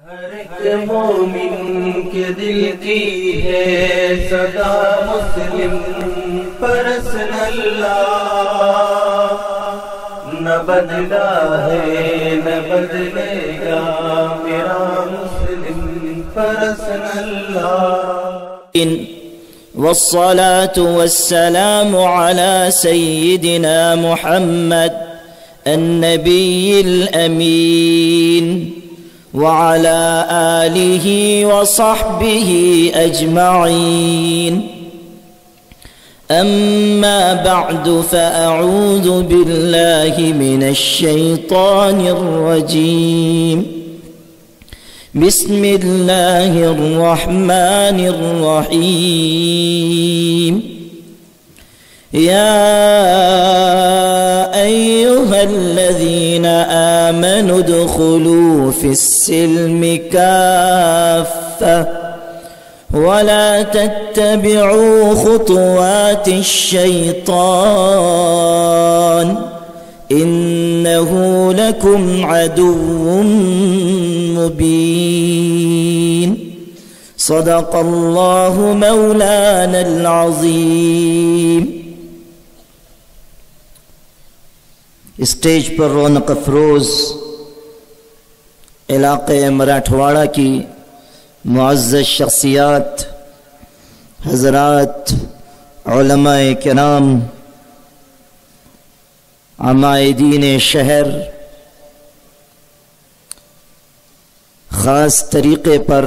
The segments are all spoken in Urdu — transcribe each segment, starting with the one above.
ہر ایک مومن کے دل کی ہے صدا مسلم پرسن اللہ، نہ بدلا ہے نہ بدلے گا میرا مسلم پرسن اللہ۔ والصلاة والسلام على سيدنا محمد النبي الأمين وعلى آله وصحبه أجمعين، أما بعد فأعوذ بالله من الشيطان الرجيم، بسم الله الرحمن الرحيم، يا أيها الذين آمنوا ادخلوا في السلم كافة ولا تتبعوا خطوات الشيطان إنه لكم عدو مبين، صدق الله مولانا العظيم۔ اسٹیج پر رونق افروز علاقے مراٹھواڑہ کی معزز شخصیات، حضرات، علماء کرام، عمائدین شہر، خاص طریقے پر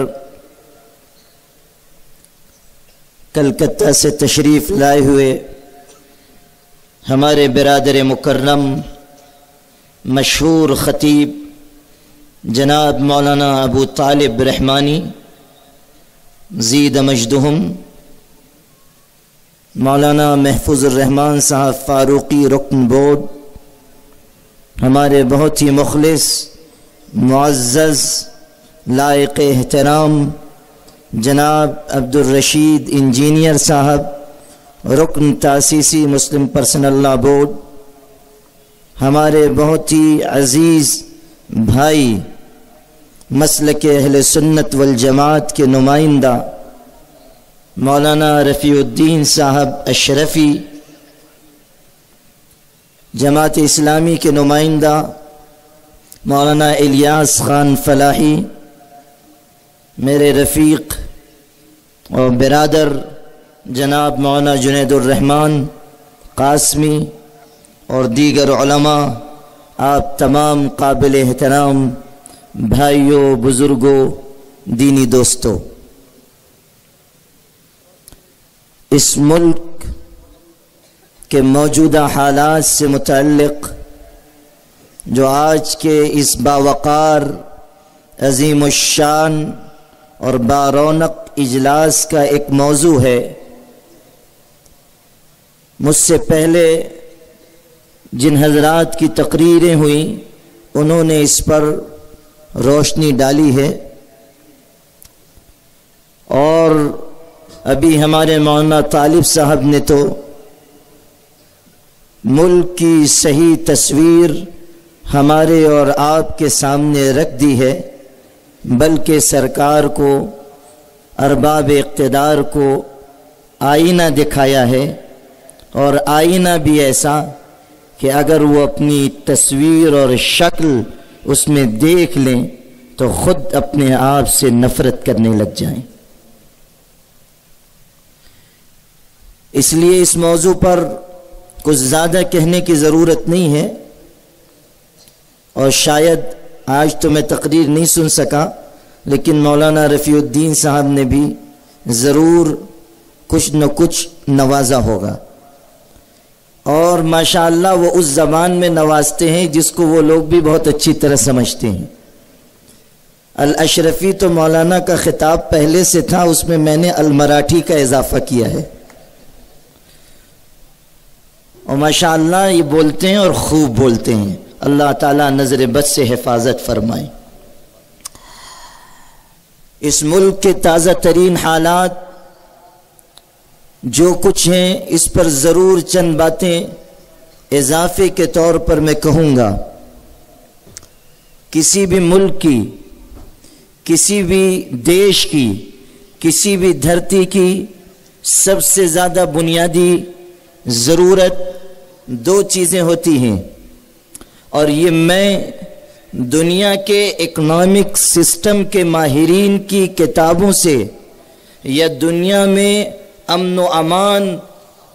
کلکتہ سے تشریف لائے ہوئے ہمارے برادر مکرم مشہور خطیب جناب مولانا ابو طالب رحمانی زید مجدہم، مولانا محفوظ الرحمان صاحب فاروقی رکن بورڈ، ہمارے بہت ہی مخلص معزز لائق احترام جناب عبدالرشید انجینئر صاحب رکن تاسیسی مسلم پرسنل لا بورڈ، ہمارے بہت ہی عزیز بھائی مسلک اہل سنت والجماعت کے نمائندہ مولانا رفیع الدین صاحب اشرفی، جماعت اسلامی کے نمائندہ مولانا الیاس خان فلاحی، میرے رفیق اور برادر جناب مولانا جنید الرحمان قاسمی اور دیگر علماء، آپ تمام قابل احترام بھائیوں، بزرگوں، دینی دوستوں، اس ملک کے موجودہ حالات سے متعلق جو آج کے اس باوقار عظیم الشان اور بارونق اجلاس کا ایک موضوع ہے، مجھ سے پہلے جن حضرات کی تقریریں ہوئیں انہوں نے اس پر روشنی ڈالی ہے، اور ابھی ہمارے مولانا طالب صاحب نے تو ملک کی صحیح تصویر ہمارے اور آپ کے سامنے رکھ دی ہے، بلکہ سرکار کو، ارباب اقتدار کو آئینہ دکھایا ہے، اور آئینہ بھی ایسا کہ اگر وہ اپنی تصویر اور شکل اس میں دیکھ لیں تو خود اپنے آپ سے نفرت کرنے لگ جائیں۔ اس لیے اس موضوع پر کچھ زیادہ کہنے کی ضرورت نہیں ہے، اور شاید آج تو میں تقریر نہیں سن سکا، لیکن مولانا رفیع الدین صاحب نے بھی ضرور کچھ نہ کچھ نوازا ہوگا، اور ماشاءاللہ وہ اس زبان میں نوازتے ہیں جس کو وہ لوگ بھی بہت اچھی طرح سمجھتے ہیں۔ الاشرفی تو مولانا کا خطاب پہلے سے تھا، اس میں میں نے المراٹھی کا اضافہ کیا ہے، اور ماشاءاللہ یہ بولتے ہیں اور خوب بولتے ہیں، اللہ تعالیٰ نظر بد سے حفاظت فرمائے۔ اس ملک کے تازہ ترین حالات جو کچھ ہیں اس پر ضرور چند باتیں اضافے کے طور پر میں کہوں گا۔ کسی بھی ملک کی کسی بھی دیش کی، کسی بھی دھرتی کی سب سے زیادہ بنیادی ضرورت دو چیزیں ہوتی ہیں، اور یہ میں دنیا کے اکنامک سسٹم کے ماہرین کی کتابوں سے یا دنیا میں امن و امان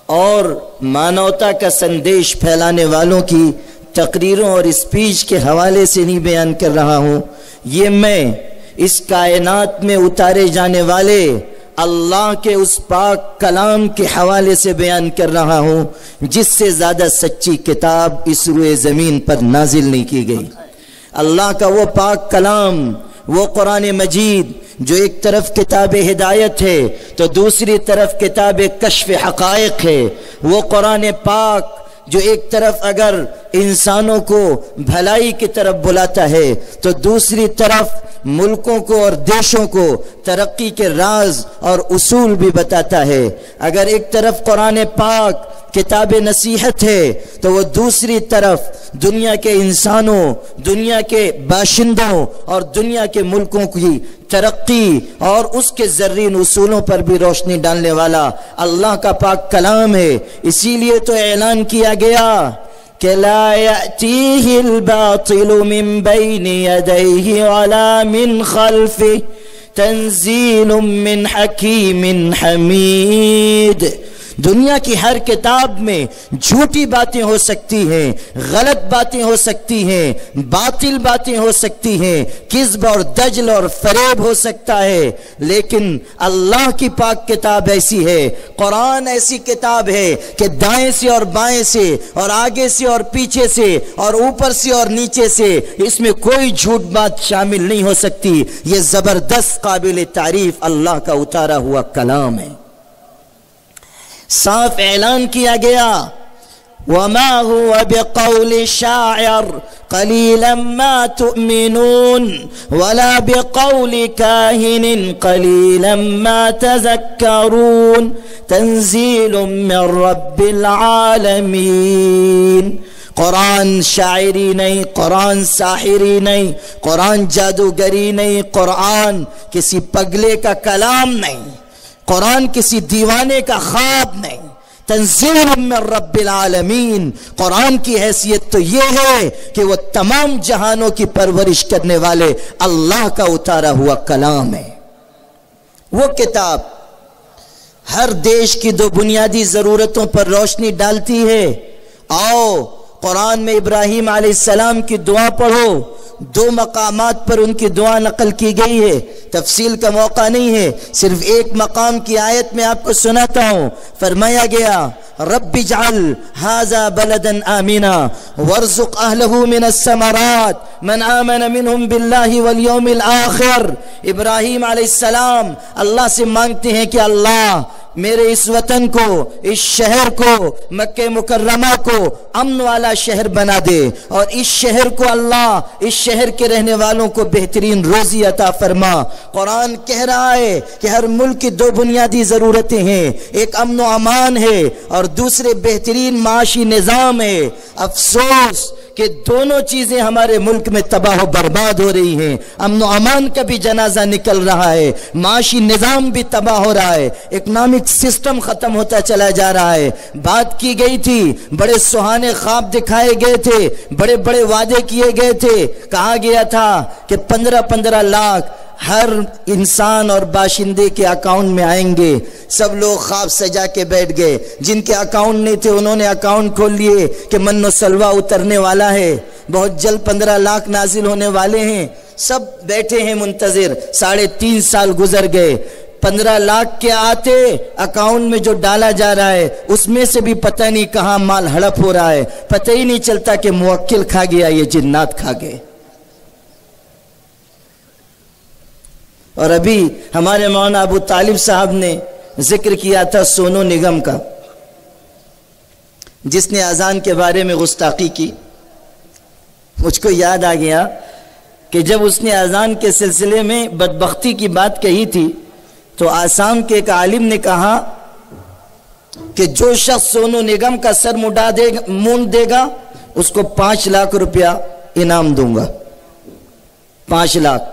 اور مانوتا کا سندیش پھیلانے والوں کی تقریروں اور اسپیچ کے حوالے سے نہیں بیان کر رہا ہوں، یہ میں اس کائنات میں اتارے جانے والے اللہ کے اس پاک کلام کے حوالے سے بیان کر رہا ہوں جس سے زیادہ سچی کتاب اس روئے زمین پر نازل نہیں کی گئی۔ اللہ کا وہ پاک کلام، وہ قرآن مجید جو ایک طرف کتاب ہدایت ہے تو دوسری طرف کتاب کشف حقائق ہے، وہ قرآن پاک جو ایک طرف اگر انسانوں کو بھلائی کی طرف بلاتا ہے تو دوسری طرف ملکوں کو اور دیشوں کو ترقی کے راز اور اصول بھی بتاتا ہے۔ اگر ایک طرف قرآن پاک کتاب نصیحت ہے تو وہ دوسری طرف دنیا کے انسانوں، دنیا کے باشندوں اور دنیا کے ملکوں کی ترقی اور اس کے زرین اصولوں پر بھی روشنی ڈالنے والا اللہ کا پاک کلام ہے۔ اسی لیے تو اعلان کیا گیا کہ لا یأتیہ الباطل من بین یدیہ ولا من خلفہ تنزیل من حکیم حمید۔ دنیا کی ہر کتاب میں جھوٹی باتیں ہو سکتی ہیں، غلط باتیں ہو سکتی ہیں، باطل باتیں ہو سکتی ہیں، کذب اور دجل اور فریب ہو سکتا ہے، لیکن اللہ کی پاک کتاب ایسی ہے، قرآن ایسی کتاب ہے کہ دائیں سے اور بائیں سے اور آگے سے اور پیچھے سے اور اوپر سے اور نیچے سے اس میں کوئی جھوٹ بات شامل نہیں ہو سکتی۔ یہ زبردست قابل تعریف اللہ کا اتارا ہوا کلام ہے۔ صاف اعلان کیا گیا وَمَا هُوَ بِقَوْلِ شَاعِرٍ قَلِيلًا مَا تُؤْمِنُونَ وَلَا بِقَوْلِ كَاهِنٍ قَلِيلًا مَا تَذَكَّرُونَ تَنزِيلٌ مِّن رَّبِّ الْعَالَمِينَ۔ قرآن شاعری نہیں، قرآن ساحری نہیں، قرآن جادوگری نہیں، قرآن کسی پگلے کا کلام نہیں، قرآن کسی دیوانے کا خواب نہیں، تنزیل من رب العالمین۔ قرآن کی حیثیت تو یہ ہے کہ وہ تمام جہانوں کی پرورش کرنے والے اللہ کا اتارا ہوا کلام ہے۔ وہ کتاب ہر دیش کی دو بنیادی ضرورتوں پر روشنی ڈالتی ہے۔ آؤ قرآن میں ابراہیم علیہ السلام کی دعا پڑھو، دو مقامات پر ان کی دعا نقل کی گئی ہے، تفصیل کا موقع نہیں ہے، صرف ایک مقام کی آیت میں آپ کو سناتا ہوں۔ فرمایا گیا رب اجعل هذا بلدا آمنا وارزق اهله من الثمرات من آمن منهم بالله واليوم الآخر۔ ابراہیم علیہ السلام اللہ سے مانگتے ہیں کہ اللہ میرے اس وطن کو، اس شہر کو، مکہ مکرمہ کو امن والا شہر بنا دے، اور اس شہر کو اللہ، اس شہر کے رہنے والوں کو بہترین روزی عطا فرما۔ قرآن کہہ رہا ہے کہ ہر ملک کی دو بنیادی ضرورتیں ہیں، ایک امن و امان ہے اور دوسرے بہترین معاشی نظام ہے۔ افسوس کہ دونوں چیزیں ہمارے ملک میں تباہ و برباد ہو رہی ہیں، امن و امان کا بھی جنازہ نکل رہا ہے، معاشی نظام بھی تباہ ہو رہا ہے، اکنامک سسٹم ختم ہوتا چلا جا رہا ہے۔ بات کی گئی تھی، بڑے سہانے خواب دکھائے گئے تھے، بڑے بڑے وعدے کیے گئے تھے، کہا گیا تھا کہ 15 لاکھ ہر انسان اور باشندے کے اکاؤنٹ میں آئیں گے۔ سب لوگ خواب سجا کے بیٹھ گئے، جن کے اکاؤنٹ نہیں تھے انہوں نے اکاؤنٹ کھول لیے کہ من و سلوہ اترنے والا ہے، بہت جلد 15 لاکھ نازل ہونے والے ہیں۔ سب بیٹھے ہیں منتظر، 3.5 سال گزر گئے، 15 لاکھ کے آتے اکاؤنٹ میں جو ڈالا جا رہا ہے اس میں سے بھی پتہ نہیں کہاں مال ہڑپ ہو رہا ہے، پتہ ہی نہیں چلتا کہ موکل کھا گیا یہ جنات کھا گئے۔ اور ابھی ہمارے مولانا ابو طالب صاحب نے ذکر کیا تھا سونو نگم کا، جس نے اذان کے بارے میں گستاخی کی۔ مجھ کو یاد آ گیا کہ جب اس نے اذان کے سلسلے میں بدبختی کی بات کہی تھی تو آسام کے ایک عالم نے کہا کہ جو شخص سونو نگم کا سر مونڈ دے گا اس کو 5 لاکھ روپیہ انعام دوں گا۔ 5 لاکھ۔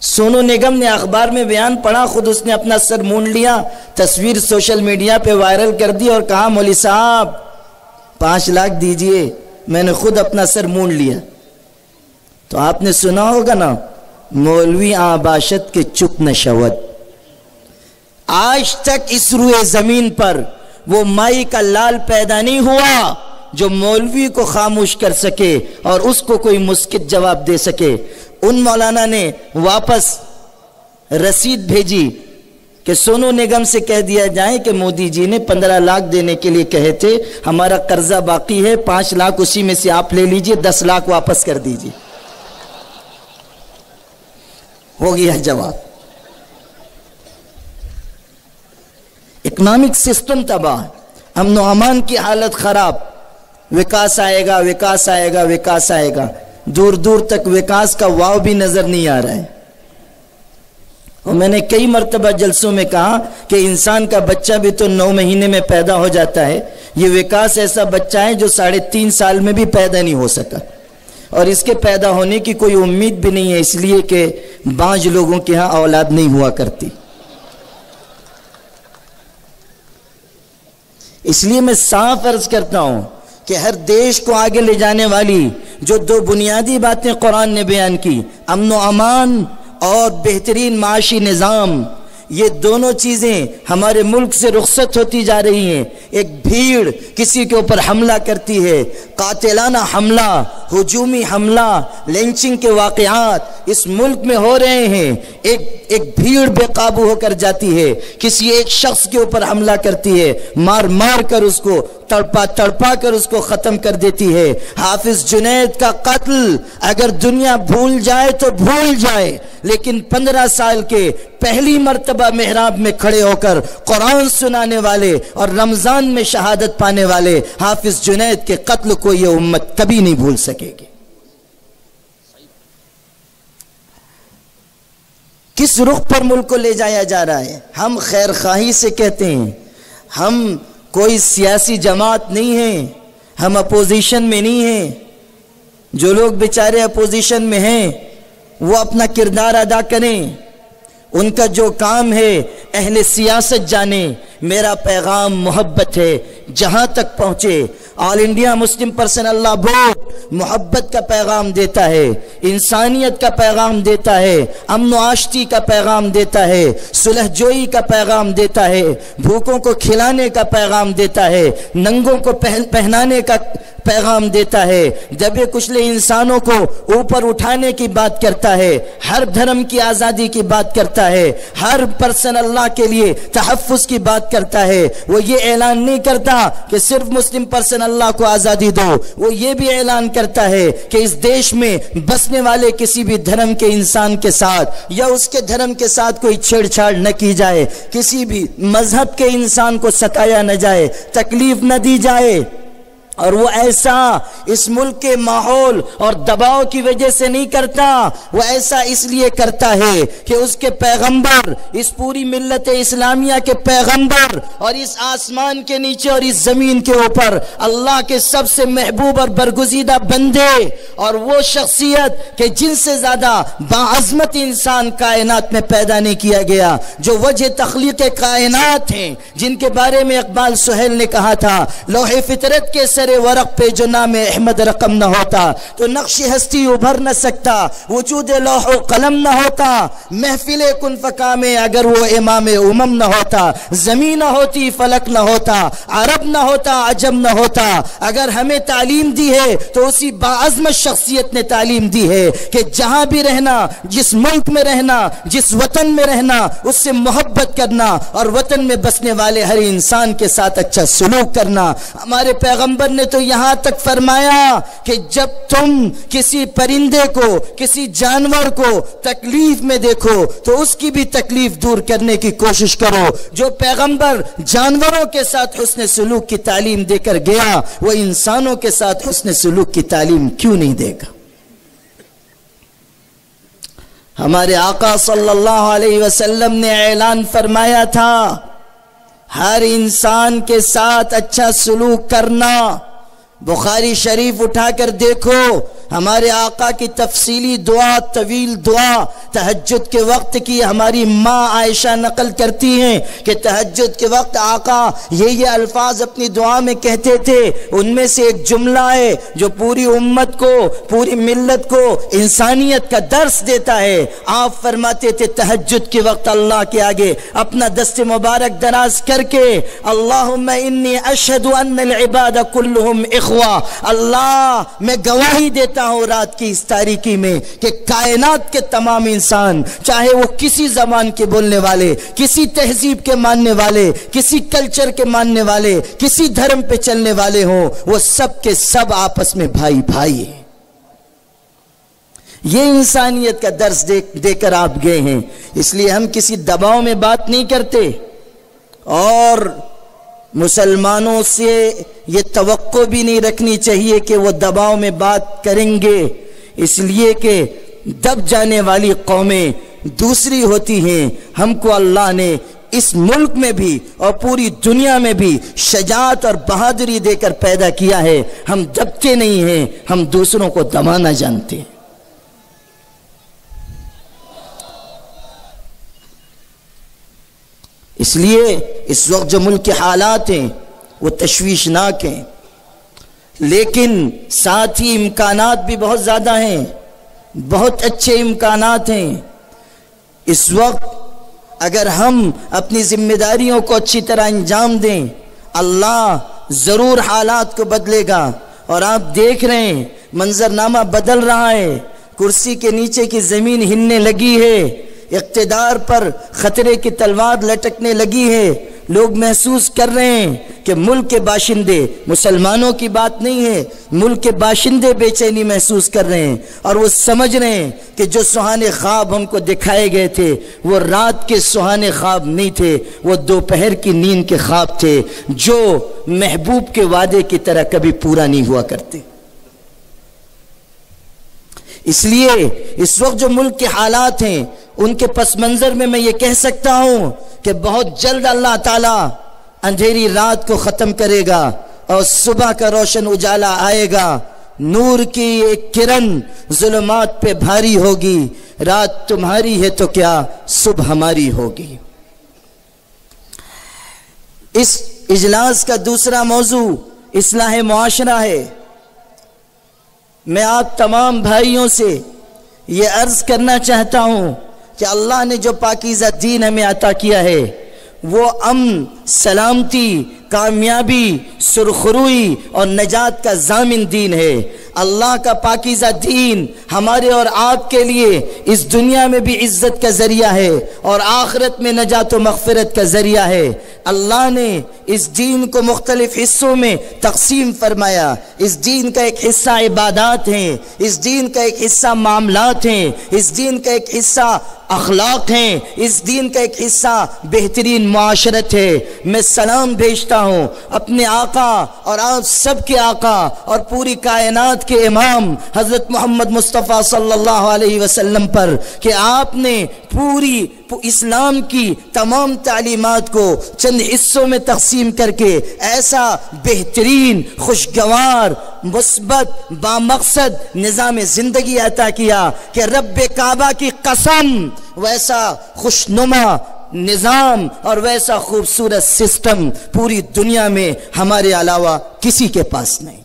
سونو نگم نے اخبار میں بیان پڑھا، خود اس نے اپنا سر مونڈ لیا، تصویر سوشل میڈیا پہ وائرل کر دی اور کہا مولوی صاحب 5 لاکھ دیجئے، میں نے خود اپنا سر مونڈ لیا۔ تو آپ نے سنا ہوگا نا، مولوی آباشت کے چپ نہ شود۔ آج تک اس روئے زمین پر وہ مائی کا لال پیدا نہیں ہوا جو مولوی کو خاموش کر سکے اور اس کو کوئی مسکت جواب دے سکے۔ ان مولانا نے واپس رسید بھیجی کہ سونو نگم سے کہہ دیا جائے کہ مودی جی نے 15 لاکھ دینے کے لیے کہے تھے، ہمارا قرضہ باقی ہے، 5 لاکھ اسی میں سے آپ لے لیجئے، 10 لاکھ واپس کر دیجئے۔ ہو گیا جواب۔ اکنامک سسٹم تباہ، امن و امان کی حالت خراب، وکاس آئے گا، وکاس آئے گا، وکاس آئے گا، دور دور تک وکاس کا واو بھی نظر نہیں آ رہا ہے۔ اور میں نے کئی مرتبہ جلسوں میں کہا کہ انسان کا بچہ بھی تو 9 مہینے میں پیدا ہو جاتا ہے، یہ وکاس ایسا بچہ ہے جو 3.5 سال میں بھی پیدا نہیں ہو سکا، اور اس کے پیدا ہونے کی کوئی امید بھی نہیں ہے، اس لیے کہ بعض لوگوں کے ہاں اولاد نہیں ہوا کرتی۔ اس لیے میں صاف عرض کرتا ہوں کہ ہر دیش کو آگے لے جانے والی جو 2 بنیادی باتیں قرآن نے بیان کی، امن و امان اور بہترین معاشی نظام، یہ دونوں چیزیں ہمارے ملک سے رخصت ہوتی جا رہی ہیں۔ ایک بھیڑ کسی کے اوپر حملہ کرتی ہے، قاتلانہ حملہ، ہجومی حملہ، لنچنگ کے واقعات اس ملک میں ہو رہے ہیں۔ ایک بھیڑ بے قابو ہو کر جاتی ہے، کسی ایک شخص کے اوپر حملہ کرتی ہے، مار مار کر اس کو، تڑپا تڑپا کر اس کو ختم کر دیتی ہے۔ حافظ جنید کا قتل اگر دنیا بھول جائے تو بھول جائے، لیکن 15 سال کے پہلی مرتبہ محراب میں کھڑے ہو کر قرآن سنانے والے اور رمضان میں شہادت پانے والے حافظ جنید کے قتل کو یہ امت کبھی نہیں بھول سکے گی۔ کس رخ پر ملک کو لے جایا جا رہا ہے؟ ہم خیر خواہی سے کہتے ہیں، ہم کوئی سیاسی جماعت نہیں ہیں، ہم اپوزیشن میں نہیں ہیں۔ جو لوگ بیچارے اپوزیشن میں ہیں وہ اپنا کردار ادا کریں، ان کا جو کام ہے اہل سیاست جانے۔ میرا پیغام محبت ہے، جہاں تک پہنچے۔ آل انڈیا مسلم پرسنل لا بورڈ محبت کا پیغام دیتا ہے، انسانیت کا پیغام دیتا ہے، امن و آشتی کا پیغام دیتا ہے، صلح جوئی کا پیغام دیتا ہے، بھوکوں کو کھلانے کا پیغام دیتا ہے، ننگوں کو پہنانے کا پیغام دیتا ہے، دبے کچلے انسانوں کو اوپر اٹھانے کی بات کرتا ہے، ہر دھرم کی آزادی کی بات کرتا ہے، ہر پرسن اللہ کے لیے تحفظ کی بات کرتا ہے۔ وہ یہ اعلان نہیں کرتا کہ صرف مسلم پرسن اللہ کو آزادی دو، وہ یہ بھی اعلان کرتا ہے کہ اس دیش میں بسنے والے کسی بھی دھرم کے انسان کے ساتھ یا اس کے دھرم کے ساتھ کوئی چھیڑ چھاڑ نہ کی جائے، کسی بھی مذہب کے انسان کو ستایا نہ جائے، تکلیف نہ دی جائے۔ اور وہ ایسا اس ملک کے ماحول اور دباؤ کی وجہ سے نہیں کرتا، وہ ایسا اس لیے کرتا ہے کہ اس کے پیغمبر، اس پوری ملت اسلامیہ کے پیغمبر، اور اس آسمان کے نیچے اور اس زمین کے اوپر اللہ کے سب سے محبوب اور برگزیدہ بندے اور وہ شخصیت کہ جن سے زیادہ باعظمت انسان کائنات میں پیدا نہیں کیا گیا، جو وجہ تخلیق کائنات ہیں، جن کے بارے میں اقبال سہیل نے کہا تھا لوح فطرت کے سر ورق پہ جو نام احمد رقم نہ ہوتا تو نقش ہستی ابھر نہ سکتا، وجود لوح و قلم نہ ہوتا، محفل کن فکا میں اگر وہ امام امم نہ ہوتا، زمین نہ ہوتی، فلک نہ ہوتا، عرب نہ ہوتا، عجم نہ ہوتا۔ اگر ہمیں تعلیم دی ہے تو اسی باعظمت شخصیت نے تعلیم دی ہے کہ جہاں بھی رہنا، جس ملک میں رہنا، جس وطن میں رہنا، اس سے محبت کرنا اور وطن میں بسنے والے ہر انسان کے ساتھ اچھا سلوک کرنا۔ ہمارے پیغمبر نے تو یہاں تک فرمایا کہ جب تم کسی پرندے کو، کسی جانور کو تکلیف میں دیکھو تو اس کی بھی تکلیف دور کرنے کی کوشش کرو۔ جو پیغمبر جانوروں کے ساتھ حسن سلوک کی تعلیم دے کر گیا، وہ انسانوں کے ساتھ حسن سلوک کی تعلیم کیوں نہیں دے گا؟ ہمارے آقا صلی اللہ علیہ وسلم نے اعلان فرمایا تھا ہر انسان کے ساتھ اچھا سلوک کرنا۔ بخاری شریف اٹھا کر دیکھو، ہمارے آقا کی تفصیلی دعا، طویل دعا تہجد کے وقت کی ہماری ماں عائشہ نقل کرتی ہیں کہ تہجد کے وقت آقا یہ الفاظ اپنی دعا میں کہتے تھے۔ ان میں سے ایک جملہ ہے جو پوری امت کو، پوری ملت کو انسانیت کا درس دیتا ہے۔ آپ فرماتے تھے تہجد کے وقت اللہ کے آگے اپنا دست مبارک دراز کر کے اللہم انی اشہد ان العباد کلہم اخوہ، اللہ میں گواہی دیتا ہوں رات کی اس تاریکی میں کہ کائنات کے تمام انسان، چاہے وہ کسی زبان کے بولنے والے، کسی تہذیب کے ماننے والے، کسی کلچر کے ماننے والے، کسی دھرم پہ چلنے والے ہوں، وہ سب کے سب آپس میں بھائی بھائی ہیں۔ یہ انسانیت کا درس دے کر آپ گئے ہیں۔ اس لیے ہم کسی دباؤ میں بات نہیں کرتے، اور مسلمانوں سے یہ توقع بھی نہیں رکھنی چاہیے کہ وہ دباؤ میں بات کریں گے، اس لیے کہ دب جانے والی قومیں دوسری ہوتی ہیں۔ ہم کو اللہ نے اس ملک میں بھی اور پوری دنیا میں بھی شجاعت اور بہادری دے کر پیدا کیا ہے۔ ہم دبتے نہیں ہیں، ہم دوسروں کو دبانا جانتے ہیں۔ اس لیے اس وقت جو ملک کے حالات ہیں وہ تشویشناک ہیں، لیکن ساتھ ہی امکانات بھی بہت زیادہ ہیں، بہت اچھے امکانات ہیں۔ اس وقت اگر ہم اپنی ذمہ داریوں کو اچھی طرح انجام دیں، اللہ ضرور حالات کو بدلے گا۔ اور آپ دیکھ رہے ہیں منظرنامہ بدل رہا ہے، کرسی کے نیچے کی زمین ہلنے لگی ہے، اقتدار پر خطرے کی تلوار لٹکنے لگی ہے۔ لوگ محسوس کر رہے ہیں کہ ملک کے باشندے، مسلمانوں کی بات نہیں ہے، ملک کے باشندے بے چینی محسوس کر رہے ہیں، اور وہ سمجھ رہے ہیں کہ جو سہانے خواب ہم کو دکھائے گئے تھے وہ رات کے سہانے خواب نہیں تھے، وہ دوپہر کی نیند کے خواب تھے جو محبوب کے وعدے کی طرح کبھی پورا نہیں ہوا کرتے۔ اس لیے اس وقت جو ملک کے حالات ہیں ان کے پس منظر میں یہ کہہ سکتا ہوں کہ بہت جلد اللہ تعالیٰ اندھیری رات کو ختم کرے گا اور صبح کا روشن اجالا آئے گا۔ نور کی ایک کرن ظلمات پہ بھاری ہوگی، رات تمہاری ہے تو کیا صبح ہماری ہوگی۔ اس اجلاس کا دوسرا موضوع اصلاح معاشرہ ہے۔ میں آپ تمام بھائیوں سے یہ عرض کرنا چاہتا ہوں کہ اللہ نے جو پاکیزہ دین ہمیں عطا کیا ہے وہ امن، سلامتی، کامیابی، سرخروئی اور نجات کا ضامن دین ہے۔ اللہ کا پاکیزہ دین ہمارے اور آپ کے لیے اس دنیا میں بھی عزت کا ذریعہ ہے اور آخرت میں نجات و مغفرت کا ذریعہ ہے۔ اللہ نے اس دین کو مختلف حصوں میں تقسیم فرمایا۔ اس دین کا ایک حصہ عبادات ہیں، اس دین کا ایک حصہ معاملات ہیں، اس دین کا ایک حصہ اخلاق ہیں، اس دین کا ایک حصہ بہترین معاشرت ہے۔ میں سلام بھیجتا ہوں اپنے آقا اور آپ سب کے آقا اور پوری کائنات کے امام حضرت محمد مصطفیٰ صلی اللہ علیہ وسلم پر کہ آپ نے پوری اسلام کی تمام تعلیمات کو چند حصوں میں تقسیم کر کے ایسا بہترین، خوشگوار، مثبت، بامقصد نظام زندگی عطا کیا کہ رب کعبہ کی قسم ویسا خوشنما نظام اور ویسا خوبصورت سسٹم پوری دنیا میں ہمارے علاوہ کسی کے پاس نہیں۔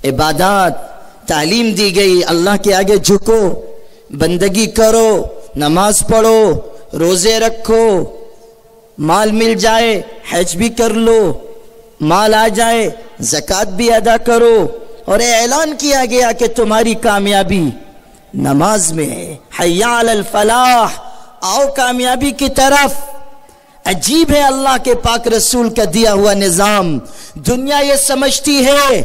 عبادات تعلیم دی گئی، اللہ کے آگے جھکو، بندگی کرو، نماز پڑھو، روزے رکھو، مال مل جائے حج بھی کر لو، مال آ جائے زکوٰۃ بھی ادا کرو، اور اعلان کیا گیا کہ تمہاری کامیابی نماز میں ہے۔ حی علی الفلاح، آؤ کامیابی کی طرف۔ عجیب ہے اللہ کے پاک رسول کا دیا ہوا نظام۔ دنیا یہ سمجھتی ہے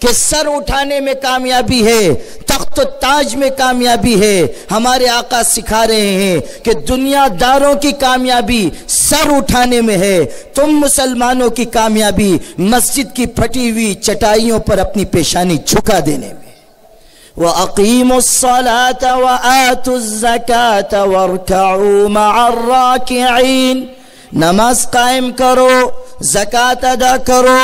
کہ سر اٹھانے میں کامیابی ہے، تخت و تاج میں کامیابی ہے۔ ہمارے آقا سکھا رہے ہیں کہ دنیا داروں کی کامیابی سر اٹھانے میں ہے، تم مسلمانوں کی کامیابی مسجد کی پھٹی ہوئی چٹائیوں پر اپنی پیشانی جھکا دینے میں۔ وَأَقِيمُوا الصَّلَاةَ وَآتُوا الزَّكَاةَ وَارْكَعُوا مَعَ الرَّاكِعِينَ، نماز قائم کرو، زکوٰۃ ادا کرو،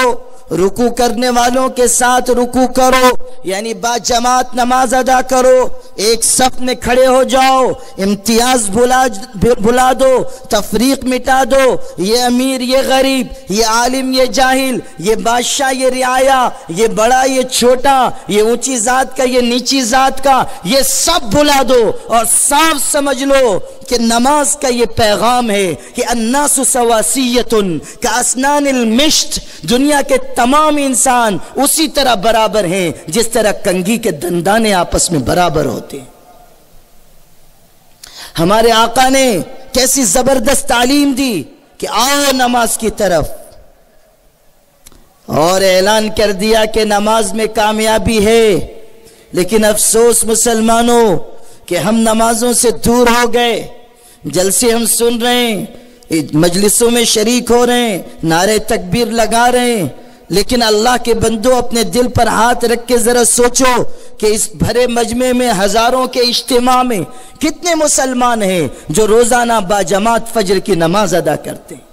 رکوع کرنے والوں کے ساتھ رکوع کرو، یعنی با جماعت نماز ادا کرو، ایک صف میں کھڑے ہو جاؤ، امتیاز بھلا دو، تفریق مٹا دو، یہ امیر یہ غریب، یہ عالم یہ جاہل، یہ بادشاہ یہ رعایا، یہ بڑا یہ چھوٹا، یہ اونچی ذات کا یہ نیچی ذات کا، یہ سب بھلا دو اور صاف سمجھ لو کہ نماز کا یہ پیغام ہے کہ الناس سواسیۃ کاسنان المشط، دنیا کے تمام انسان اسی طرح برابر ہیں جس طرح کنگھی کے دندانے آپس میں برابر ہوتے ہیں۔ ہمارے آقا نے کیسی زبردست تعلیم دی کہ آؤ نماز کی طرف، اور اعلان کر دیا کہ نماز میں کامیابی ہے۔ لیکن افسوس مسلمانوں کہ ہم نمازوں سے دور ہو گئے، جلسے ہم سن رہے ہیں، مجلسوں میں شریک ہو رہے ہیں، نعرے تکبیر لگا رہے ہیں، لیکن اللہ کے بندو اپنے دل پر ہاتھ رکھ کے ذرا سوچو کہ اس بھرے مجمع میں ہزاروں کے اجتماع میں کتنے مسلمان ہیں جو روزانہ باجماعت فجر کی نماز ادا کرتے ہیں؟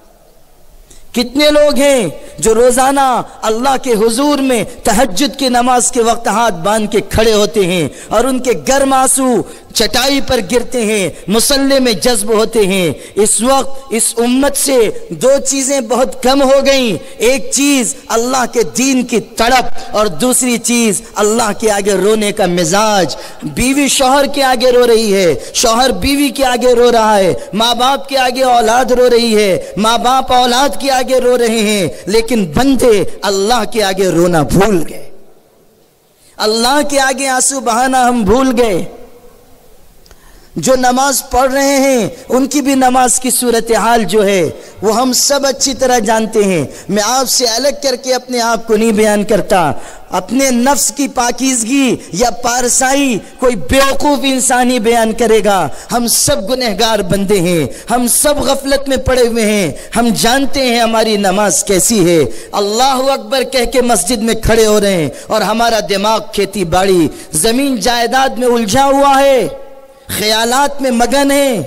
کتنے لوگ ہیں جو روزانہ اللہ کے حضور میں تہجد کی نماز کے وقت ہاتھ باندھ کے کھڑے ہوتے ہیں اور ان کے گرم آنسو چٹائی پر گرتے ہیں، مصلی میں جذب ہوتے ہیں؟ اس وقت اس امت سے دو چیزیں بہت کم ہو گئیں، ایک چیز اللہ کے دین کی تڑپ اور دوسری چیز اللہ کے آگے رونے کا مزاج۔ بیوی شوہر کے آگے رو رہی ہے، شوہر بیوی کے آگے رو رہا ہے، ماں باپ کے آگے اولاد رو رہی ہے، ماں باپ اولاد کے آگے رو رہے ہیں، لیکن بندے اللہ کے آگے رونا بھول گئے، اللہ کے آگے آنسو بہانا ہم بھول گئے۔ جو نماز پڑھ رہے ہیں ان کی بھی نماز کی صورتحال جو ہے وہ ہم سب اچھی طرح جانتے ہیں، میں آپ سے الگ کر کے اپنے آپ کو نہیں بیان کرتا۔ اپنے نفس کی پاکیزگی یا پارسائی کوئی بیوقوف انسان ہی بیان کرے گا۔ ہم سب گنہگار بندے ہیں، ہم سب غفلت میں پڑے ہوئے ہیں، ہم جانتے ہیں ہماری نماز کیسی ہے۔ اللہ اکبر کہہ کے مسجد میں کھڑے ہو رہے ہیں اور ہمارا دماغ کھیتی باڑی زمین جائیداد میں الجھا ہوا ہے، خیالات میں مگن ہیں،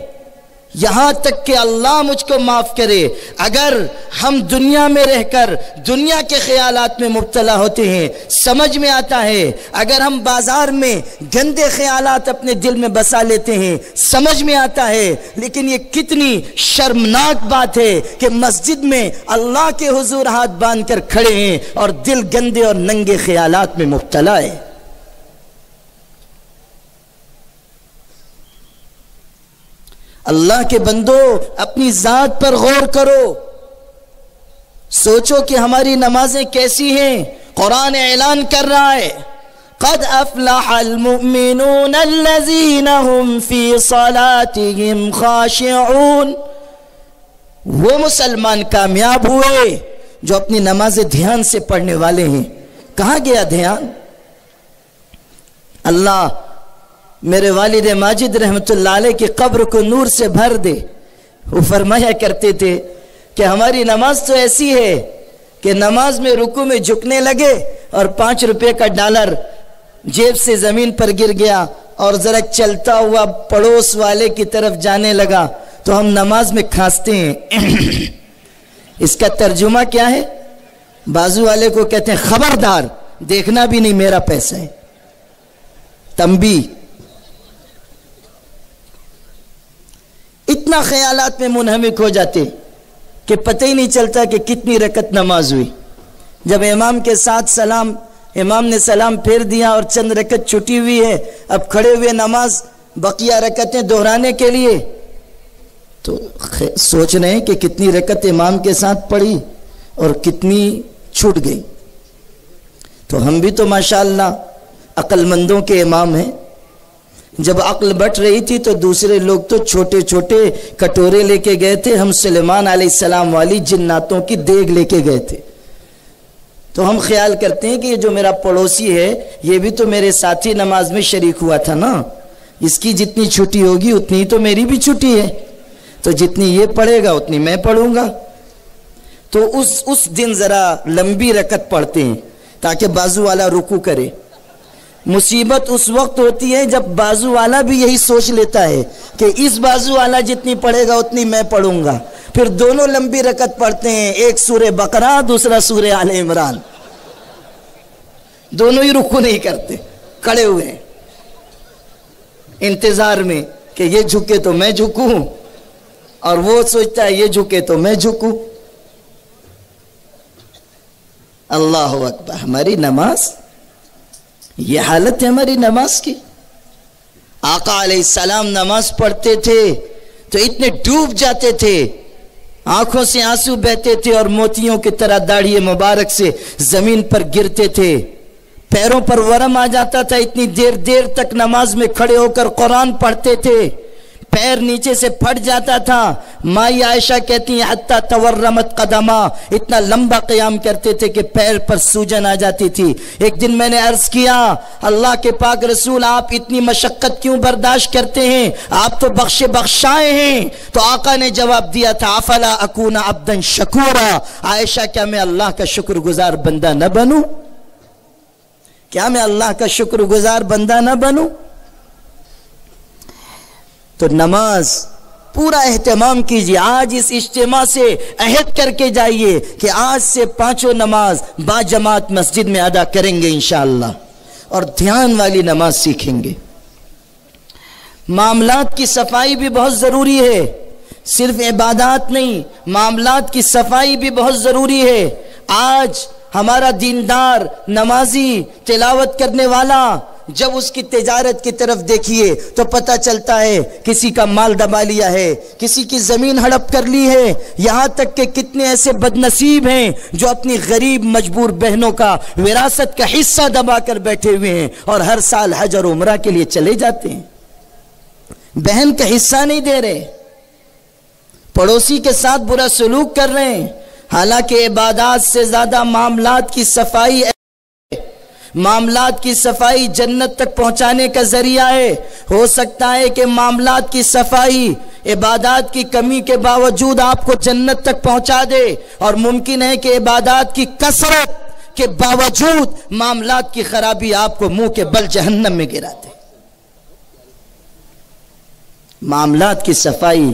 یہاں تک کہ اللہ مجھ کو معاف کرے اگر ہم دنیا میں رہ کر دنیا کے خیالات میں مبتلا ہوتے ہیں۔ سمجھ میں آتا ہے اگر ہم بازار میں گندے خیالات اپنے دل میں بسا لیتے ہیں، سمجھ میں آتا ہے، لیکن یہ کتنی شرمناک بات ہے کہ مسجد میں اللہ کے حضور ہاتھ باندھ کر کھڑے ہیں اور دل گندے اور ننگے خیالات میں مبتلا ہے۔ اللہ کے بندو اپنی ذات پر غور کرو، سوچو کہ ہماری نمازیں کیسی ہیں۔ قرآن اعلان کر رہا ہے قد افلح المؤمنون الذین هم فی صلاتهم خاشعون، وہ مسلمان کامیاب ہوئے جو اپنی نمازیں دھیان سے پڑھنے والے ہیں۔ کہاں گیا دھیان؟ اللہ میرے والد ماجد رحمت اللہ علیہ کی قبر کو نور سے بھر دے، وہ فرمایا کرتے تھے کہ ہماری نماز تو ایسی ہے کہ نماز میں رکوع میں جھکنے لگے اور 5 روپے کا ڈالر جیب سے زمین پر گر گیا اور ذرا چلتا ہوا پڑوس والے کی طرف جانے لگا تو ہم نماز میں کھانستے ہیں۔ اس کا ترجمہ کیا ہے؟ بازو والے کو کہتے ہیں خبردار، دیکھنا بھی نہیں میرا پیسہ ہے، تنبیہ۔ اتنا خیالات میں منہمک ہو جاتے کہ پتہ ہی نہیں چلتا کہ کتنی رکعت نماز ہوئی۔ جب امام کے ساتھ امام نے سلام پھیر دیا اور چند رکعت چھٹی ہوئی ہے، اب کھڑے ہوئے نماز بقیہ رکعتیں دہرانے کے لیے، تو سوچ رہے ہیں کہ کتنی رکعت امام کے ساتھ پڑھی اور کتنی چھوٹ گئی۔ تو ہم بھی تو ماشاءاللہ عقل مندوں کے امام ہیں۔ جب عقل بٹ رہی تھی تو دوسرے لوگ تو چھوٹے چھوٹے کٹورے لے کے گئے تھے، ہم سلیمان علیہ السلام والی جناتوں کی دیگ لے کے گئے تھے۔ تو ہم خیال کرتے ہیں کہ یہ جو میرا پڑوسی ہے یہ بھی تو میرے ساتھی نماز میں شریک ہوا تھا نا، اس کی جتنی چھٹی ہوگی اتنی تو میری بھی چھٹی ہے، تو جتنی یہ پڑھے گا اتنی میں پڑھوں گا۔ تو اس دن ذرا لمبی رکعت پڑھتے ہیں تاکہ بازو والا رکوع کرے۔ مصیبت اس وقت ہوتی ہے جب بازو والا بھی یہی سوچ لیتا ہے کہ اس بازو والا جتنی پڑھے گا اتنی میں پڑھوں گا، پھر دونوں لمبی رکعت پڑھتے ہیں، ایک سورہ بقرہ دوسرا سورہ آل عمران۔ دونوں ہی رکوع نہیں کرتے، کھڑے ہوئے ہیں انتظار میں کہ یہ جھکے تو میں جھکوں، اور وہ سوچتا ہے یہ جھکے تو میں جھکوں۔ اللہ اکبر، ہماری نماز، یہ حالت ہے ہماری نماز کی۔ آقا علیہ السلام نماز پڑھتے تھے تو اتنے ڈوب جاتے تھے، آنکھوں سے آنسو بہتے تھے اور موتیوں کی طرح داڑھی مبارک سے زمین پر گرتے تھے، پیروں پر ورم آ جاتا تھا، اتنی دیر تک نماز میں کھڑے ہو کر قرآن پڑھتے تھے، پیر نیچے سے پھٹ جاتا تھا۔ مائی عائشہ کہتی ہیں حتی تورمت قدما، اتنا لمبا قیام کرتے تھے کہ پیر پر سوجن آ جاتی تھی۔ ایک دن میں نے عرض کیا اللہ کے پاک رسول آپ اتنی مشقت کیوں برداشت کرتے ہیں، آپ تو بخشائے ہیں؟ تو آقا نے جواب دیا تھا افلا اکون عبدا شکورا، عائشہ کیا میں اللہ کا شکر گزار بندہ نہ بنوں؟ کیا میں اللہ کا شکر گزار بندہ نہ بنوں؟ تو نماز پورا اہتمام کیجیے۔ آج اس اجتماع سے عہد کر کے جائیے کہ آج سے 5 نماز با جماعت مسجد میں ادا کریں گے انشاءاللہ، اور دھیان والی نماز سیکھیں گے۔ معاملات کی صفائی بھی بہت ضروری ہے، صرف عبادات نہیں، معاملات کی صفائی بھی بہت ضروری ہے۔ آج ہمارا دیندار، نمازی، تلاوت کرنے والا جب اس کی تجارت کی طرف دیکھیے تو پتہ چلتا ہے کسی کا مال دبا لیا ہے، کسی کی زمین ہڑپ کر لی ہے، یہاں تک کہ کتنے ایسے بد نصیب ہیں جو اپنی غریب مجبور بہنوں کا وراثت کا حصہ دبا کر بیٹھے ہوئے ہیں اور ہر سال حج اور عمرہ کے لیے چلے جاتے ہیں، بہن کا حصہ نہیں دے رہے، پڑوسی کے ساتھ برا سلوک کر رہے ہیں۔ حالانکہ عبادات سے زیادہ معاملات کی صفائی، معاملات کی صفائی جنت تک پہنچانے کا ذریعہ ہے۔ ہو سکتا ہے کہ معاملات کی صفائی عبادات کی کمی کے باوجود آپ کو جنت تک پہنچا دے، اور ممکن ہے کہ عبادات کی کثرت کے باوجود معاملات کی خرابی آپ کو منہ کے بل جہنم میں گرا دے۔ معاملات کی صفائی،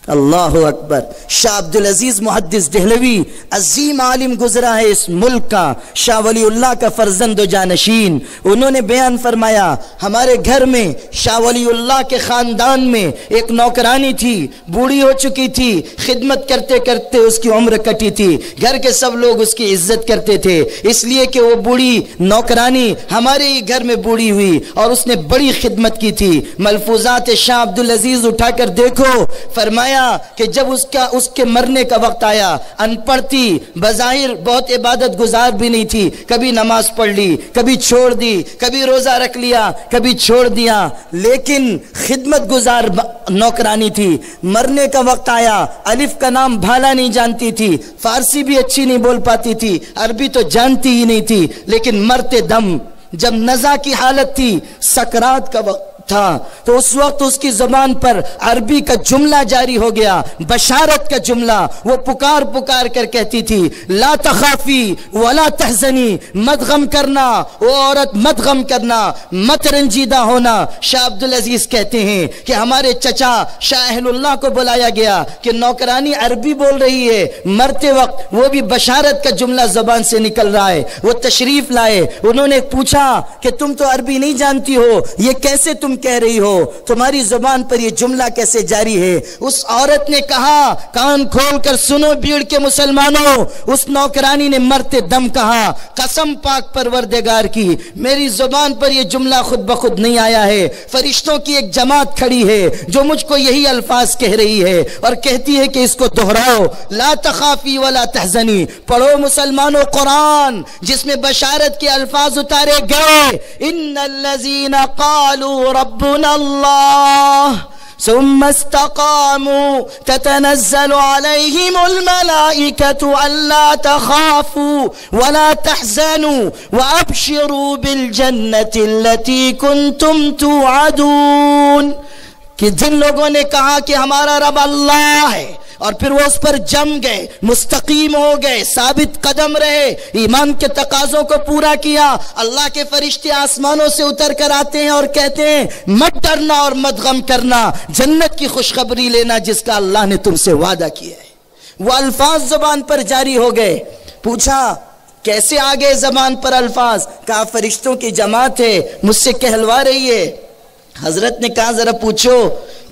اللہ اکبر۔ شاہ عبدالعزیز محدث دہلوی عظیم عالم گزرا ہے اس ملک کا، شاہ ولی اللہ کا فرزند و جانشین، انہوں نے بیان فرمایا ہمارے گھر میں شاہ ولی اللہ کے خاندان میں ایک نوکرانی تھی، بوڑھی ہو چکی تھی، خدمت کرتے کرتے اس کی عمر کٹی تھی، گھر کے سب لوگ اس کی عزت کرتے تھے، اس لیے کہ وہ بوڑھی نوکرانی ہمارے ہی گھر میں بوڑھی ہوئی اور اس نے بڑی خدمت کی تھی۔ ملفوظات شاہ عبدالعزیز اٹھا کر دیکھو، فرمایا کہ جب اس کے مرنے کا وقت آیا، ان پڑھ تھی، بظاہر بہت عبادت گزار بھی نہیں تھی، کبھی نماز پڑھ لی، کبھی چھوڑ دی، کبھی روزہ رکھ لیا، کبھی چھوڑ دیا، لیکن خدمت گزار نوکرانی تھی۔ مرنے کا وقت آیا، الف کا نام بھالا نہیں جانتی تھی، فارسی بھی اچھی نہیں بول پاتی تھی، عربی تو جانتی ہی نہیں تھی، لیکن مرتے دم جب نزا کی حالت تھی، سکرات کا وقت تھا، تو اس وقت اس کی زبان پر عربی کا جملہ جاری ہو گیا، بشارت کا جملہ۔ وہ پکار پکار کر کہتی تھی لا تخافی ولا تحزنی، مت غم کرنا، وہ عورت مت غم کرنا، مت رنجیدہ ہونا۔ شاہ عبدالعزیز کہتے ہیں کہ ہمارے چچا شاہ اہل اللہ کو بلایا گیا کہ نوکرانی عربی بول رہی ہے، مرتے وقت وہ بھی بشارت کا جملہ زبان سے نکل رہا ہے۔ وہ تشریف لائے، انہوں نے پوچھا کہ تم تو عربی نہیں جانتی ہو، یہ کیسے تم کہہ رہی ہو، تمہاری زبان پر یہ جملہ کیسے جاری ہے؟ اس عورت نے کہا، کان کھول کر سنو بھیڑ کے مسلمانوں، اس نوکرانی نے مرتے دم کہا قسم پاک پروردگار کی میری زبان پر یہ جملہ خود بخود نہیں آیا ہے، فرشتوں کی ایک جماعت کھڑی ہے جو مجھ کو یہی الفاظ کہہ رہی ہے اور کہتی ہے کہ اس کو دہراؤ، لا تخافی ولا تحزنی۔ پڑھو مسلمانوں قرآن جس میں بشارت کے الفاظ اتارے گئے، ان الذین قالوا ربنا اللہ ثم استقاموا تتنزل عليهم الملائكة ألا تخافوا ولا تحزنوا وأبشروا بالجنة التي كنتم توعدون۔ کہ جن لوگوں نے کہا کہ ہمارا رب اللہ ہے اور پھر وہ اس پر جم گئے، مستقیم ہو گئے، ثابت قدم رہے، ایمان کے تقاضوں کو پورا کیا، اللہ کے فرشتے آسمانوں سے اتر کر آتے ہیں اور کہتے ہیں مت ڈرنا اور مت غم کرنا، جنت کی خوشخبری لینا جس کا اللہ نے تم سے وعدہ کیا ہے۔ وہ الفاظ زبان پر جاری ہو گئے۔ پوچھا کیسے آ گئے زبان پر الفاظ؟ کہا فرشتوں کی جماعت ہے، مجھ سے کہلوا رہی ہے۔ حضرت نے کہا ذرا پوچھو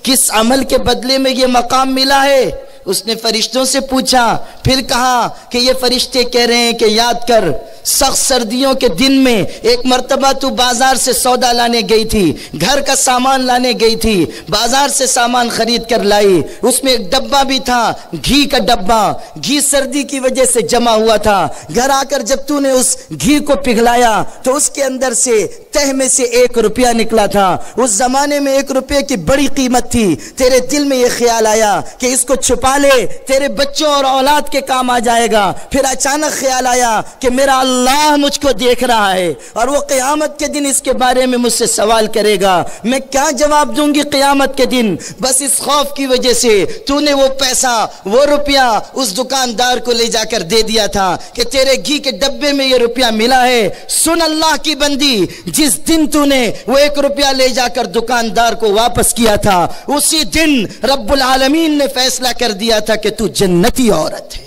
کس عمل کے بدلے میں یہ مقام ملا ہے؟ اس نے فرشتوں سے پوچھا، پھر کہا کہ یہ فرشتے کہہ رہے ہیں کہ یاد کر سخت سردیوں کے دن میں ایک مرتبہ تو بازار سے سودا لانے گئی تھی، گھر کا سامان لانے گئی تھی، بازار سے سامان خرید کر لائی، اس میں ایک ڈبہ بھی تھا، گھی کا ڈبہ، گھی سردی کی وجہ سے جمع ہوا تھا، گھر آ کر جب تو نے اس گھی کو پگھلایا تو اس کے اندر سے تہ میں سے 1 روپیہ نکلا تھا۔ اس زمانے میں 1 روپے کی بڑی قیمت تھی، تیرے دل میں یہ خیال آیا کہ اس کو چھپا لے، تیرے بچوں اور اولاد کے کام آ جائے گا۔ پھر اچانک خیال آیا کہ میرا اللہ مجھ کو دیکھ رہا ہے اور وہ قیامت کے دن اس کے بارے میں مجھ سے سوال کرے گا، میں کیا جواب دوں گی قیامت کے دن؟ بس اس خوف کی وجہ سے تو نے وہ پیسہ، وہ روپیہ اس دکاندار کو لے جا کر دے دیا تھا کہ تیرے گھی کے ڈبے میں یہ روپیہ ملا ہے۔ سن اللہ کی بندی، جس دن تو نے وہ 1 روپیہ لے جا کر دکاندار کو واپس کیا تھا، اسی دن رب العالمین نے فیصلہ کر دیا تھا کہ تو جنتی عورت ہے۔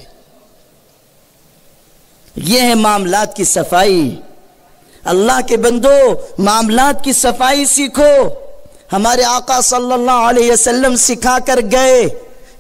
یہ ہے معاملات کی صفائی۔ اللہ کے بندو، معاملات کی صفائی سیکھو۔ ہمارے آقا صلی اللہ علیہ وسلم سکھا کر گئے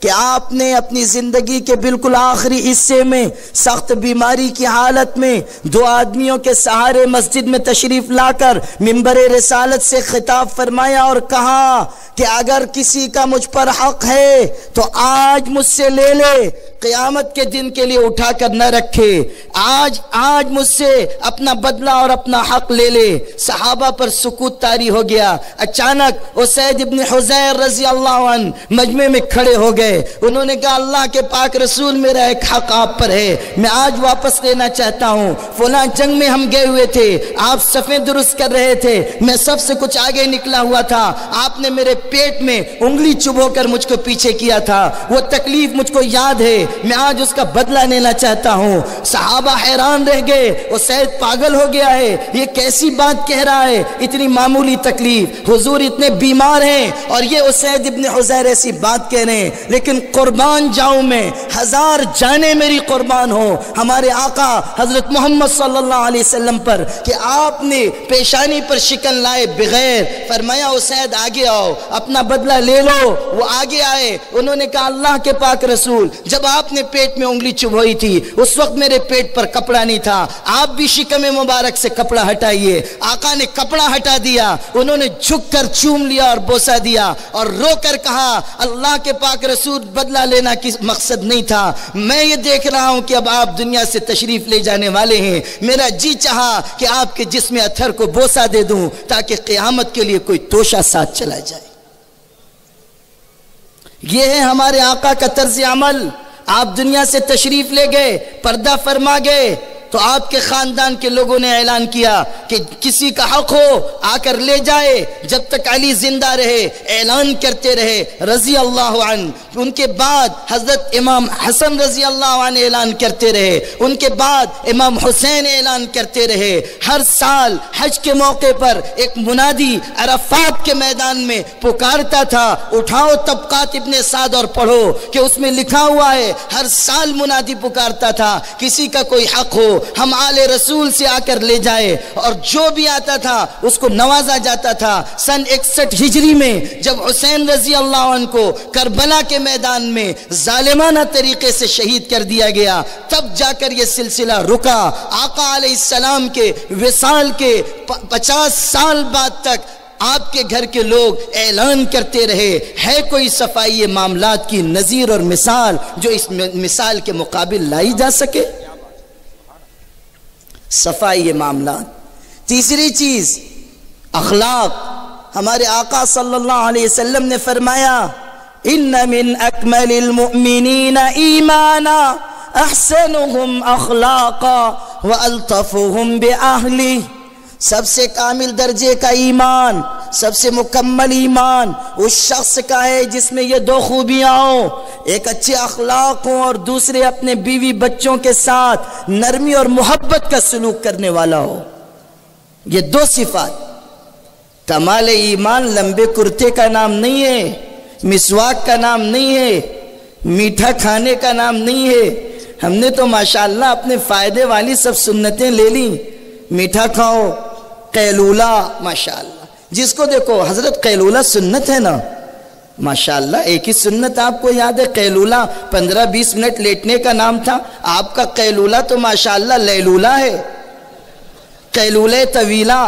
کہ آپ نے اپنی زندگی کے بالکل آخری حصے میں سخت بیماری کی حالت میں 2 آدمیوں کے سہارے مسجد میں تشریف لا کر منبر رسالت سے خطاب فرمایا اور کہا کہ اگر کسی کا مجھ پر حق ہے تو آج مجھ سے لے لے، قیامت کے دن کے لیے اٹھا کر نہ رکھے، آج مجھ سے اپنا بدلہ اور اپنا حق لے لے۔ صحابہ پر سکوت طاری ہو گیا۔ اچانک اسید ابن حضیر رضی اللہ عنہ مجمع میں کھڑے ہو گئے۔ انہوں نے کہا اللہ کے پاک رسول، میرا ایک حق آپ پر ہے، میں آج واپس لینا چاہتا ہوں۔ فلاں جنگ میں ہم گئے ہوئے تھے، آپ صفیں درست کر رہے تھے، میں سب سے کچھ آگے نکلا ہوا تھا، آپ نے میرے پیٹ میں انگلی چبھو کر مجھ کو پیچھے کیا تھا، وہ تکلیف مجھ کو یاد ہے، میں آج اس کا بدلہ لینا چاہتا ہوں۔ صحابہ حیران رہ گئے، اسید پاگل ہو گیا ہے، یہ کیسی بات کہہ رہا ہے، اتنی معمولی تکلیف، حضور اتنے بیمار ہیں اور یہ اسید ابن حضیر ایسی بات کہہ رہے ہیں، لیکن قربان جاؤں میں، 1000 جانیں میری قربان ہو ہمارے آقا حضرت محمد صلی اللہ علیہ وسلم پر کہ آپ نے پیشانی پر شکن لائے بغیر فرمایا اسید آگے آؤ، اپنا بدلہ لے لو۔ وہ آگے آئے، انہوں نے کہا اللہ کے پاک رسول، جب آپ نے پیٹ میں انگلی چبھوئی تھی اس وقت میرے پیٹ پر کپڑا نہیں تھا، آپ بھی شکم مبارک سے کپڑا ہٹائیے۔ آقا نے کپڑا ہٹا دیا، انہوں نے جھک کر چوم لیا اور بوسہ دیا اور رو کر کہا اللہ کے پاک رسول، بدلہ لینا کی مقصد نہیں تھا، میں یہ دیکھ رہا ہوں کہ اب آپ دنیا سے تشریف لے جانے والے ہیں، میرا جی چاہا کہ آپ کے جسم اطہر کو بوسہ دے دوں تاکہ قیامت کے لیے کوئی توشہ ساتھ چلا جائے۔ یہ ہے ہمارے آقا کا طرز عمل۔ آپ دنیا سے تشریف لے گئے، پردہ فرما گئے تو آپ کے خاندان کے لوگوں نے اعلان کیا کہ کسی کا حق ہو آ کر لے جائے، جب تک علی زندہ رہے اعلان کرتے رہے رضی اللہ عنہ۔ ان کے بعد حضرت امام حسن رضی اللہ عنہ اعلان کرتے رہے، ان کے بعد امام حسین اعلان کرتے رہے۔ ہر سال حج کے موقع پر ایک منادی عرفات کے میدان میں پکارتا تھا، اٹھاؤ طبقات ابن سعد اور پڑھو کہ اس میں لکھا ہوا ہے، ہر سال منادی پکارتا تھا کسی کا کوئی حق ہو ہم آل رسول سے آ کر لے جائے، اور جو بھی آتا تھا اس کو نوازا جاتا تھا۔ سن 61 ہجری میں جب حسین رضی اللہ عنہ کو کربلا کے میدان میں ظالمانہ طریقے سے شہید کر دیا گیا، تب جا کر یہ سلسلہ رکا۔ آقا علیہ السلام کے وصال کے 50 سال بعد تک آپ کے گھر کے لوگ اعلان کرتے رہے، ہے کوئی صفائی معاملات کی نظیر اور مثال جو اس مثال کے مقابل لائی جا سکے؟ صفائی معاملات۔ تیسری چیز اخلاق۔ ہمارے آقا صلی اللہ علیہ وسلم نے فرمایا ان من اکمل المؤمنین ایمانا احسنهم اخلاقا والطفهم باہلہ۔ سب سے کامل درجے کا ایمان، سب سے مکمل ایمان اس شخص کا ہے جس میں یہ 2 خوبیاں ہوں، ایک اچھے اخلاق ہوں اور دوسرے اپنے بیوی بچوں کے ساتھ نرمی اور محبت کا سلوک کرنے والا ہو۔ یہ 2 صفات۔ کمال ایمان لمبے کرتے کا نام نہیں ہے، مسواک کا نام نہیں ہے، میٹھا کھانے کا نام نہیں ہے، ہم نے تو ماشاءاللہ اپنے فائدے والی سب سنتیں لے لی. میٹھا کھاؤ، قیلولہ، ماشاءاللہ جس کو دیکھو حضرت قیلولہ سنت ہے نا ماشاءاللہ. ایک ہی سنت آپ کو یاد ہے، قیلولہ 15-20 منٹ لیٹنے کا نام تھا. آپ کا قیلولہ تو ماشاءاللہ لیلولہ ہے، قیلولہ طویلہ.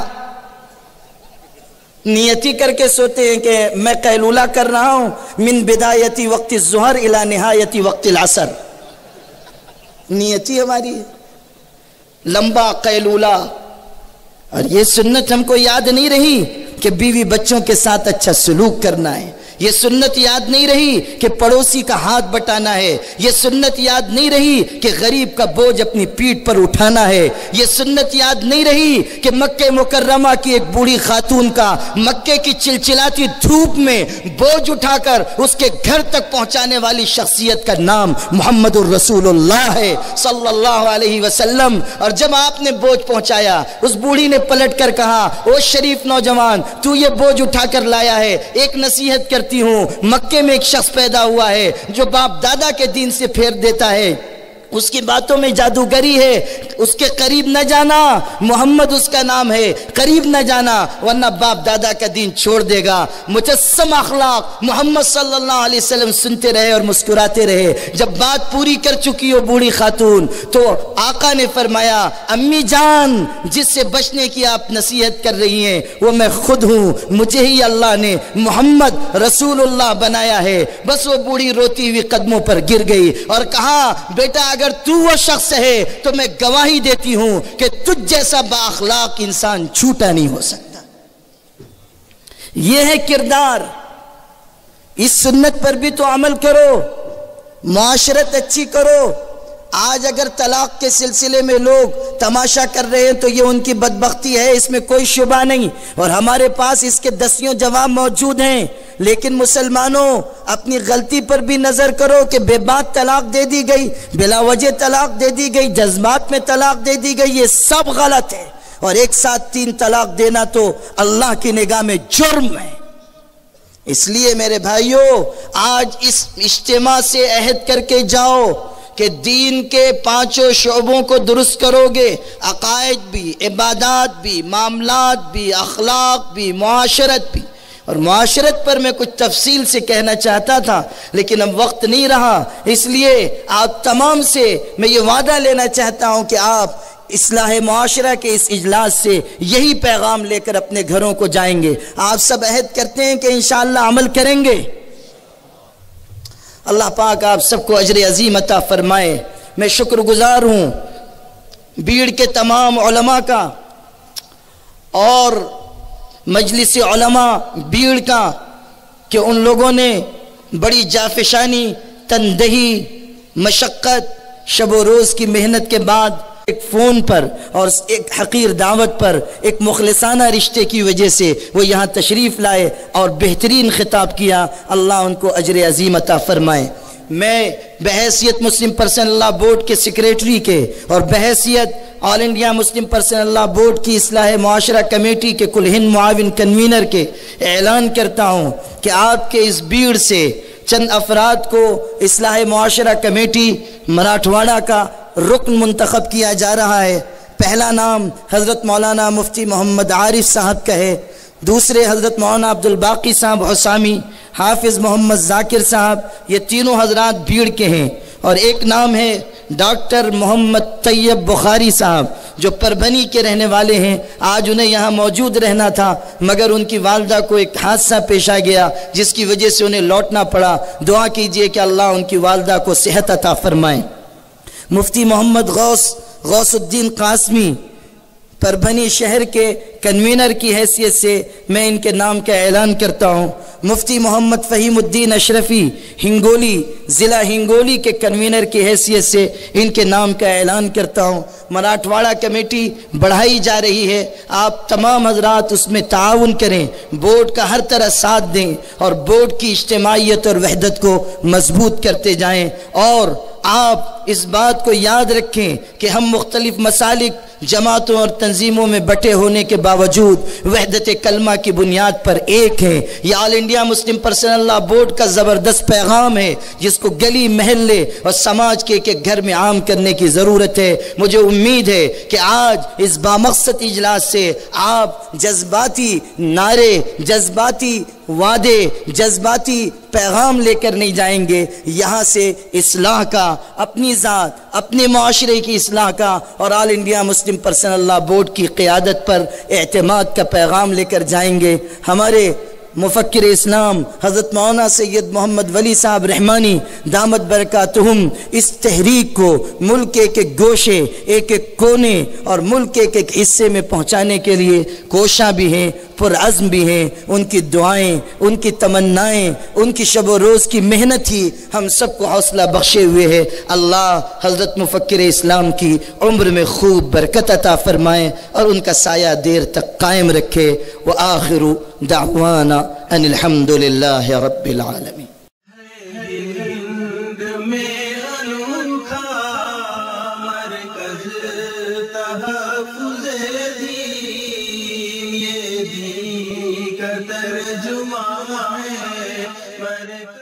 نیتی کر کے سوتے ہیں کہ میں قیلولہ کر رہا ہوں من بدایتی وقت الظہر الى نہایتی وقت العصر. نیتی ہماری لمبا قیلولہ. اور یہ سنت ہم کو یاد نہیں رہی کہ بیوی بچوں کے ساتھ اچھا سلوک کرنا ہے. یہ سنت یاد نہیں رہی کہ پڑوسی کا ہاتھ بٹانا ہے. یہ سنت یاد نہیں رہی کہ غریب کا بوجھ اپنی پیٹھ پر اٹھانا ہے. یہ سنت یاد نہیں رہی کہ مکہ مکرمہ کی ایک بوڑھی خاتون کا مکے کی چلچلاتی دھوپ میں بوجھ اٹھا کر اس کے گھر تک پہنچانے والی شخصیت کا نام محمد الرسول اللہ ہے صلی اللہ علیہ وسلم. اور جب آپ نے بوجھ پہنچایا اس بوڑھی نے پلٹ کر کہا او شریف نوجوان تو یہ بوجھ اٹھا کر لایا ہے، ایک نصیحت کرتی ہوں. مکے میں ایک شخص پیدا ہوا ہے جو باپ دادا کے دین سے پھیر دیتا ہے، اس کی باتوں میں جادوگری ہے، اس کے قریب نہ جانا. محمد اس کا نام ہے، قریب نہ جانا ورنہ باپ دادا کا دین چھوڑ دے گا. مجسم اخلاق محمد صلی اللہ علیہ وسلم سنتے رہے اور مسکراتے رہے. جب بات پوری کر چکی ہو بوڑھی خاتون تو آقا نے فرمایا امی جان جس سے بچنے کی آپ نصیحت کر رہی ہیں وہ میں خود ہوں، مجھے ہی اللہ نے محمد رسول اللہ بنایا ہے. بس وہ بوڑھی روتی ہوئی قدموں پر گر گئی اور کہا بیٹا اگر تو وہ شخص ہے تو میں گواہی دیتی ہوں کہ تجھ جیسا با اخلاق انسان جھوٹا نہیں ہو سکتا. یہ ہے کردار. اس سنت پر بھی تو عمل کرو، معاشرت اچھی کرو. آج اگر طلاق کے سلسلے میں لوگ تماشا کر رہے ہیں تو یہ ان کی بدبختی ہے، اس میں کوئی شبہ نہیں، اور ہمارے پاس اس کے دسیوں جواب موجود ہیں. لیکن مسلمانوں اپنی غلطی پر بھی نظر کرو کہ بے بات طلاق دے دی گئی، بلا وجہ طلاق دے دی گئی، جذبات میں طلاق دے دی گئی، یہ سب غلط ہے. اور ایک ساتھ 3 طلاق دینا تو اللہ کی نگاہ میں جرم ہے. اس لیے میرے بھائیوں آج اس اجتماع سے عہد کر کے جاؤ کہ دین کے 5 شعبوں کو درست کرو گے، عقائد بھی، عبادات بھی، معاملات بھی، اخلاق بھی، معاشرت بھی. اور معاشرت پر میں کچھ تفصیل سے کہنا چاہتا تھا لیکن اب وقت نہیں رہا، اس لیے آپ تمام سے میں یہ وعدہ لینا چاہتا ہوں کہ آپ اصلاح معاشرہ کے اس اجلاس سے یہی پیغام لے کر اپنے گھروں کو جائیں گے. آپ سب عہد کرتے ہیں کہ انشاءاللہ عمل کریں گے. اللہ پاک آپ سب کو اجر عظیم عطا فرمائے. میں شکر گزار ہوں بیڑ کے تمام علماء کا اور مجلس علماء بیڑ کا کہ ان لوگوں نے بڑی جافشانی، تندہی، مشقت، شب و روز کی محنت کے بعد ایک فون پر اور ایک حقیر دعوت پر ایک مخلصانہ رشتے کی وجہ سے وہ یہاں تشریف لائے اور بہترین خطاب کیا. اللہ ان کو اجر عظیم عطا فرمائے. میں بحیثیت مسلم پرسنل لاء بورڈ کے سیکریٹری کے اور بحیثیت All India Muslim Personal Law Board کی اصلاح معاشرہ کمیٹی کے کل ہند معاون کنوینر کے اعلان کرتا ہوں کہ آپ کے اس بھیڑ سے چند افراد کو اصلاح معاشرہ کمیٹی مراٹھواڑہ کا رکن منتخب کیا جا رہا ہے. پہلا نام حضرت مولانا مفتی محمد عارف صاحب کا ہے، دوسرے حضرت مولانا عبد الباقی صاحب حسامی، حافظ محمد ذاکر صاحب، یہ تینوں حضرات بھیڑ کے ہیں. اور ایک نام ہے ڈاکٹر محمد طیب بخاری صاحب جو پربھنی کے رہنے والے ہیں. آج انہیں یہاں موجود رہنا تھا مگر ان کی والدہ کو ایک حادثہ پیش آ گیا جس کی وجہ سے انہیں لوٹنا پڑا. دعا کیجئے کہ اللہ ان کی والدہ کو صحت عطا فرمائے. مفتی محمد غوث الدین قاسمی پربھنی شہر کے کنوینر کی حیثیت سے میں ان کے نام کا اعلان کرتا ہوں. مفتی محمد فہیم الدین اشرفی ہنگولی ضلع ہنگولی کے کنوینر کی حیثیت سے ان کے نام کا اعلان کرتا ہوں. مراٹھواڑہ کمیٹی بڑھائی جا رہی ہے، آپ تمام حضرات اس میں تعاون کریں، بورڈ کا ہر طرح ساتھ دیں اور بورڈ کی اجتماعیت اور وحدت کو مضبوط کرتے جائیں. اور آپ اس بات کو یاد رکھیں کہ ہم مختلف مسالک جماعتوں اور تنظیموں میں بٹے ہونے کے باوجود وحدت کلمہ کی بنیاد پر ایک ہیں۔ یہ All India Muslim Personal Law Board کا زبردست پیغام ہے جس کو گلی محلے اور سماج کے ایک گھر میں عام کرنے کی ضرورت ہے۔ مجھے امید ہے کہ آج اس بامقصد اجلاس سے آپ جذباتی نعرے، جذباتی وعدے، جذباتی پیغام لے کر نہیں جائیں گے، یہاں سے اصلاح کا، اپنی ذات، اپنے معاشرے کی اصلاح کا اور All India Muslim Personal Law Board کی قیادت پر اعتماد کا پیغام لے کر جائیں گے۔ ہمارے مفکر اسلام حضرت مولانا سید محمد ولی صاحب رحمانی دامت برکاتہم اس تحریک کو ملک کے ایک ایک گوشے، ایک ایک کونے اور ملک کے ایک ایک حصے میں پہنچانے کے لیے کوشاں بھی ہیں، پرعزم بھی ہیں۔ ان کی دعائیں، ان کی تمنائیں، ان کی شب و روز کی محنت ہی ہم سب کو حوصلہ بخشے ہوئے ہے۔ اللہ حضرت مفکر اسلام کی عمر میں خوب برکت عطا فرمائے اور ان کا سایہ دیر تک قائم رکھے۔ وآخر دعوانا ان الحمد للہ رب العالمین۔ ہند میں انوکھا مرکز تحفظ دین، یہ دین کا ترجمہ ہے۔